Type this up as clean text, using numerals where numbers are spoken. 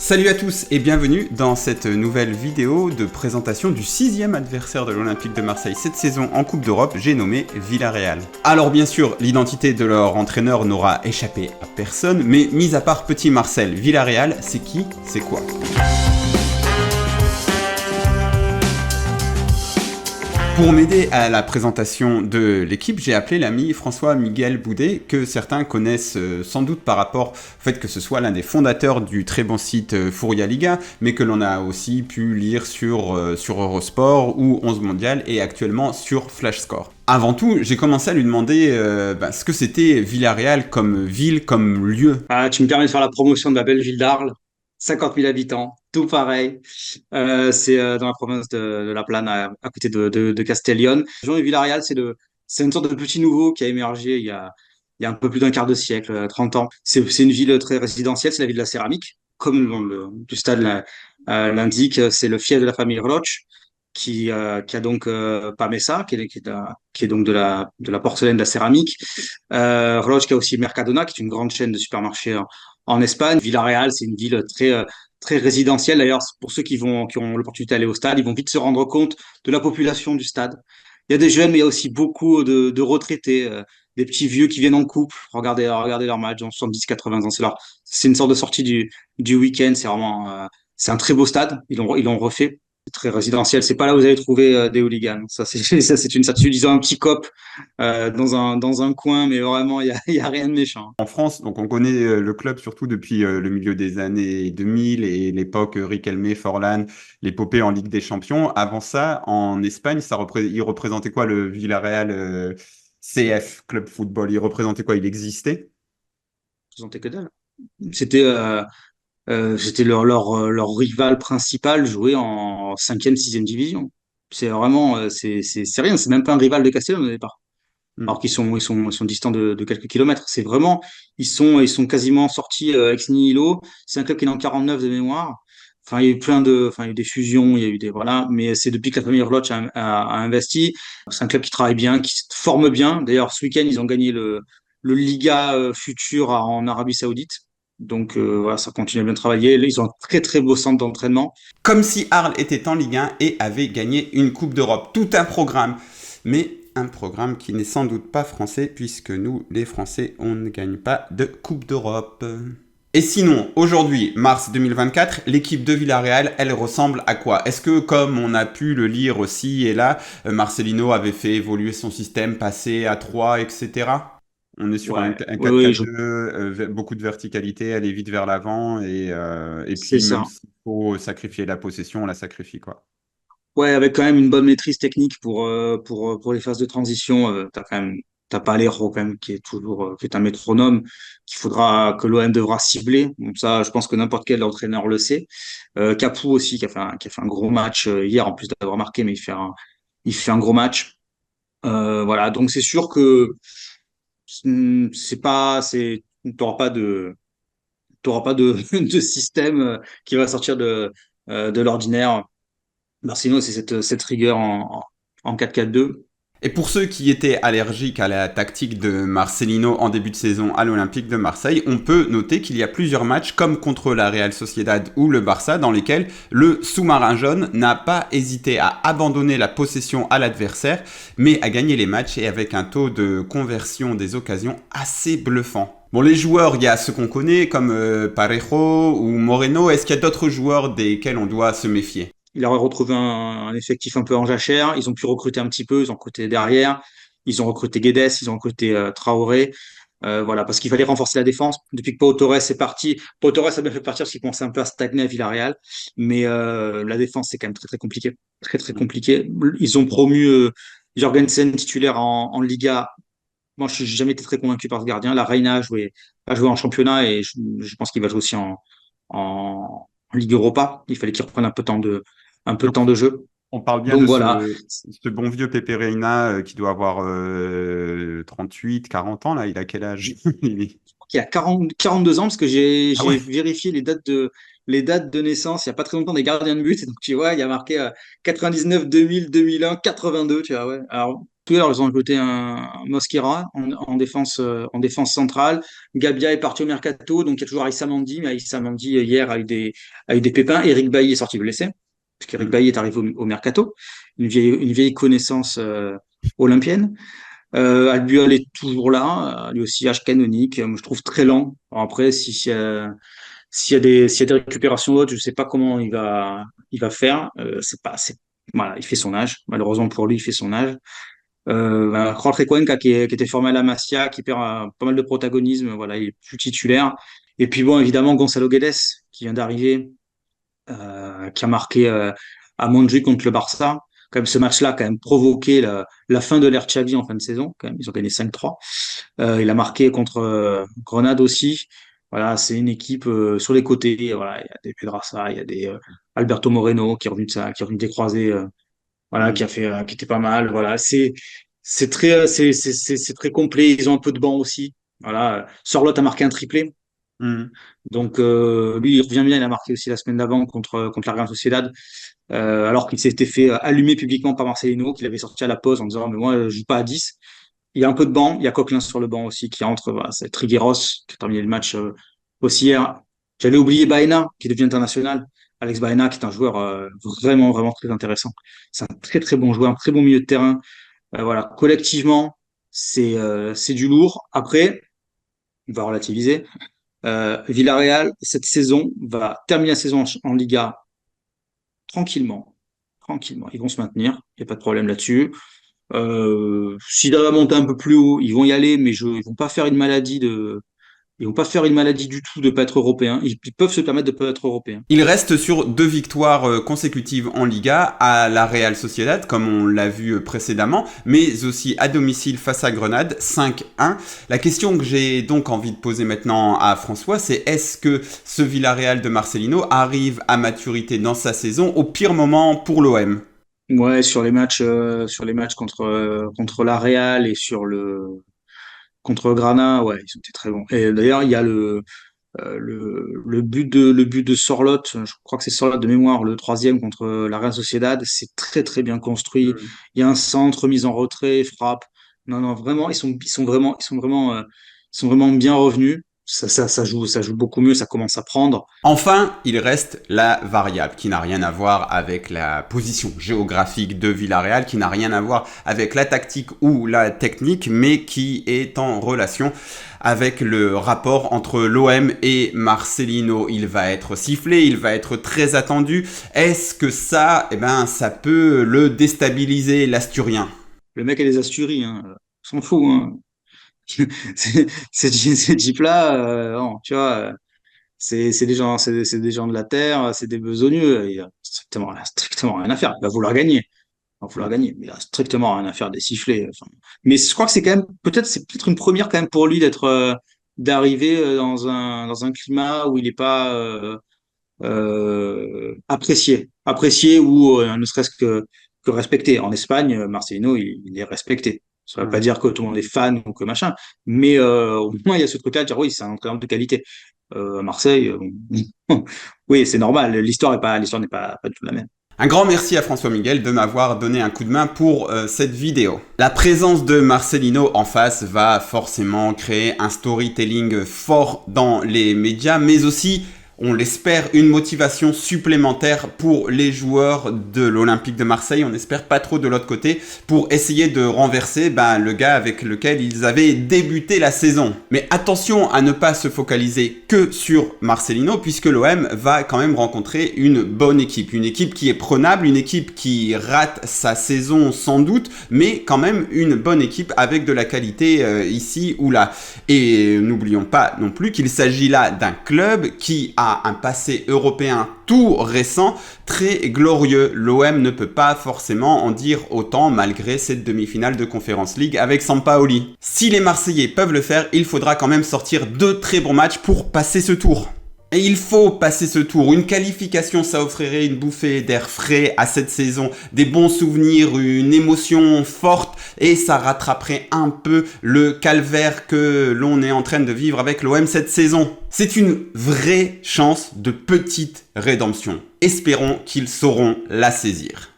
Salut à tous et bienvenue dans cette nouvelle vidéo de présentation du 6e adversaire de l'Olympique de Marseille cette saison en Coupe d'Europe, j'ai nommé Villarreal. Alors bien sûr, l'identité de leur entraîneur n'aura échappé à personne, mais mis à part Petit Marcel, Villarreal, c'est qui, c'est quoi ? Pour m'aider à la présentation de l'équipe, j'ai appelé l'ami François-Miguel Boudet, que certains connaissent sans doute par rapport au fait que ce soit l'un des fondateurs du très bon site Fouria Liga, mais que l'on a aussi pu lire sur Eurosport ou 11 Mondial et actuellement sur Flashscore. Avant tout, j'ai commencé à lui demander ce que c'était Villarreal comme ville, comme lieu. Tu me permets de faire la promotion de la belle ville d'Arles, 50 000 habitants, tout pareil. C'est dans la province de La Plane, à côté de Castellón. Jean et Villarreal, c'est une sorte de petit nouveau qui a émergé il y a un peu plus d'un quart de siècle, 30 ans. C'est une ville très résidentielle, c'est la ville de la céramique, comme le nom du stade l'indique. C'est le fief de la famille Roche, qui a donc Pamesa, qui est donc de la porcelaine, de la céramique. Roche, qui a aussi Mercadona, qui est une grande chaîne de supermarchés en Espagne. Villarreal, c'est une ville très résidentielle. D'ailleurs, pour ceux qui ont l'opportunité d'aller au stade, ils vont vite se rendre compte de la population du stade. Il y a des jeunes, mais il y a aussi beaucoup de retraités, des petits vieux qui viennent en couple, regarder leur match, en 70-80 ans. C'est une sorte de sortie du week-end. C'est un très beau stade. Ils l'ont refait. C'est très résidentiel. C'est pas là où vous allez trouver des hooligans. Ça, c'est, ça, c'est une certitude. Ils ont un petit cop dans un coin, mais vraiment, il y a rien de méchant. En France, donc on connaît le club surtout depuis le milieu des années 2000 et l'époque Riquelme, Forlán, l'épopée en Ligue des Champions. Avant ça, en Espagne, il représentait quoi le Villarreal CF Club Football? Il représentait quoi? Il existait? Présentait que dalle. C'était c'était leur rival principal joué en cinquième, sixième division. C'est vraiment, c'est rien. C'est même pas un rival de Castellón au départ. Alors Hmm. qu'ils sont distants de quelques kilomètres. C'est vraiment, ils sont quasiment sortis ex nihilo. C'est un club qui est en 49 de mémoire. Enfin, il y a eu enfin, il y a eu des fusions, il y a eu voilà. Mais c'est depuis que la famille Roche a investi. C'est un club qui travaille bien, qui se forme bien. D'ailleurs, ce week-end, ils ont gagné le Liga Futur en Arabie Saoudite. Donc, voilà, ça continue à bien travailler. Là, ils ont un très, très beau centre d'entraînement. Comme si Arles était en Ligue 1 et avait gagné une Coupe d'Europe. Tout un programme. Mais un programme qui n'est sans doute pas français, puisque nous, les Français, on ne gagne pas de Coupe d'Europe. Et sinon, aujourd'hui, mars 2024, l'équipe de Villarreal, elle ressemble à quoi? Est-ce que, comme on a pu le lire aussi et là, Marcelino avait fait évoluer son système, passer à 3, etc. On est sur un Ouais, oui, oui, 4-4-2, beaucoup de verticalité, aller vite vers l'avant et c'est puis même ça. s'il faut sacrifier la possession, on la sacrifie quoi. Ouais, avec quand même une bonne maîtrise technique pour les phases de transition, t'as pas l'héros quand même qui est toujours, qui est un métronome que l'OM devra cibler. Donc ça, je pense que n'importe quel entraîneur le sait. Capoue aussi qui a fait un gros match hier en plus d'avoir marqué, mais il fait un gros match. Voilà, donc c'est sûr que t'auras pas de, de système qui va sortir de l'ordinaire. Marcino, c'est cette rigueur en 4-4-2. Et pour ceux qui étaient allergiques à la tactique de Marcelino en début de saison à l'Olympique de Marseille, on peut noter qu'il y a plusieurs matchs, comme contre la Real Sociedad ou le Barça, dans lesquels le sous-marin jaune n'a pas hésité à abandonner la possession à l'adversaire, mais à gagner les matchs et avec un taux de conversion des occasions assez bluffant. Bon, les joueurs, il y a ceux qu'on connaît, comme Parejo ou Moreno. Est-ce qu'il y a d'autres joueurs desquels on doit se méfier? Il aurait retrouvé un effectif un peu en jachère. Ils ont pu recruter un petit peu. Ils ont recruté derrière. Ils ont recruté Guedes. Ils ont recruté Traoré. Voilà, parce qu'il fallait renforcer la défense. Depuis que Pau Torres est parti, Pau Torres a bien fait partir parce qu'il commençait un peu à stagner à Villarreal. Mais la défense, c'est quand même très, très compliqué. Très, très compliqué. Ils ont promu Jorgensen titulaire en Liga. Moi, je n'ai jamais été très convaincu par ce gardien. La Reina a joué en championnat et je pense qu'il va jouer aussi en Ligue Europa. Il fallait qu'il reprenne un peu de temps de jeu. On parle bien Donc de voilà, ce bon vieux Pepe Reina qui doit avoir 38, 40 ans, là. Il a quel âge? il a 42 ans parce que j'ai Ah j'ai ouais. vérifié les dates de naissance il n'y a pas très longtemps des gardiens de but. Et donc tu vois, il y a marqué 99, 2000, 2001, 82. Tu vois, ouais. Alors Alors, ils ont recruté un Mosquera en défense centrale. Gabia est parti au mercato, donc il y a toujours Aïssa Mandi, mais Aïssa Mandi hier a eu des pépins. Eric Bailly est sorti blessé, puisqu'Eric Bailly est arrivé au mercato, une vieille connaissance olympienne. Albiol est toujours là, lui aussi H canonique, je trouve très lent. Alors après, s'il y a des récupérations hautes, je sais pas comment il va faire. Voilà, il fait son âge. Malheureusement pour lui, il fait son âge. Jorge Cuenca qui était formé à la Masia, qui perd pas mal de protagonisme, voilà, il est plus titulaire. Et puis bon, évidemment, Gonzalo Guedes, qui vient d'arriver, qui a marqué à Montjuïc contre le Barça. Quand même, ce match-là a quand même provoqué la fin de l'ère Xavi en fin de saison. Quand même, ils ont gagné 5-3. Il a marqué contre Grenade aussi. Voilà, c'est une équipe sur les côtés. Voilà, il y a des Pedraza, il y a des Alberto Moreno qui est revenu des croisés. Voilà, Mm. qui était pas mal. Voilà, c'est très complet. Ils ont un peu de banc aussi. Voilà, Sorloth a marqué un triplé. Mm. Donc lui, il revient bien. Il a marqué aussi la semaine d'avant contre la Real Sociedad, alors qu'il s'était fait allumer publiquement par Marcelino, qu'il avait sorti à la pause en disant mais moi je joue pas à 10. Il y a un peu de banc. Il y a Coquelin sur le banc aussi qui entre. Voilà, c'est Trigueros qui a terminé le match aussi hier. J'allais oublier Baena qui devient international. Alex Baena qui est un joueur vraiment vraiment très intéressant. C'est un très très bon joueur, un très bon milieu de terrain. Voilà, collectivement, c'est du lourd. Après, on va relativiser. Villarreal, cette saison, va terminer la saison en Liga tranquillement. Tranquillement. Ils vont se maintenir. Il n'y a pas de problème là-dessus. S'ils doivent monter un peu plus haut, ils vont y aller, mais ils vont pas faire une maladie ils vont pas faire une maladie du tout de pas être européens. Ils peuvent se permettre de pas être européens. Il reste sur 2 victoires consécutives en Liga à la Real Sociedad, comme on l'a vu précédemment, mais aussi à domicile face à Grenade, 5-1. La question que j'ai donc envie de poser maintenant à François, c'est est-ce que ce Villarreal de Marcelino arrive à maturité dans sa saison au pire moment pour l'OM? Ouais, sur les matchs contre la Real et contre Grana, ouais, ils ont été très bons. Et d'ailleurs, il y a le but de Sorloth, je crois que c'est Sorloth de mémoire, le troisième contre la Real Sociedad, c'est très très bien construit. Il y a un centre, mise en retrait, frappe. Non, non, vraiment, ils sont vraiment bien revenus. Ça joue beaucoup mieux, ça commence à prendre. Enfin, il reste la variable qui n'a rien à voir avec la position géographique de Villarreal, qui n'a rien à voir avec la tactique ou la technique, mais qui est en relation avec le rapport entre l'OM et Marcelino. Il va être sifflé, il va être très attendu. Est-ce que ça, ça peut le déstabiliser, l'Asturien? Le mec a des Asturies, hein. On s'en fout, hein. Ces types-là, non, tu vois, c'est des gens de la terre, c'est des besogneux. Il a strictement rien à faire. Il va vouloir gagner. Il va vouloir gagner. Mais il a strictement rien à faire des sifflets. Enfin, mais je crois que c'est peut-être une première quand même pour lui d'arriver dans un climat où il n'est pas apprécié ou ne serait-ce que respecté. En Espagne, Marcelino, il est respecté. Ça ne veut pas dire que tout le monde est fan ou que machin, mais au moins il y a ce truc-là de dire oui, c'est un entraîneur de qualité. À Marseille, oui, c'est normal. L'histoire n'est pas du tout la même. Un grand merci à François Miguel de m'avoir donné un coup de main pour cette vidéo. La présence de Marcelino en face va forcément créer un storytelling fort dans les médias, mais aussi, on l'espère, une motivation supplémentaire pour les joueurs de l'Olympique de Marseille. On espère pas trop de l'autre côté pour essayer de renverser le gars avec lequel ils avaient débuté la saison. Mais attention à ne pas se focaliser que sur Marcelino, puisque l'OM va quand même rencontrer une bonne équipe. Une équipe qui est prenable, une équipe qui rate sa saison sans doute, mais quand même une bonne équipe avec de la qualité ici ou là. Et n'oublions pas non plus qu'il s'agit là d'un club qui a un passé européen tout récent, très glorieux. L'OM ne peut pas forcément en dire autant malgré cette demi-finale de Conference League avec Sampaoli. Si les Marseillais peuvent le faire, il faudra quand même sortir 2 très bons matchs pour passer ce tour. Et il faut passer ce tour. Une qualification, ça offrirait une bouffée d'air frais à cette saison, des bons souvenirs, une émotion forte, et ça rattraperait un peu le calvaire que l'on est en train de vivre avec l'OM cette saison. C'est une vraie chance de petite rédemption. Espérons qu'ils sauront la saisir.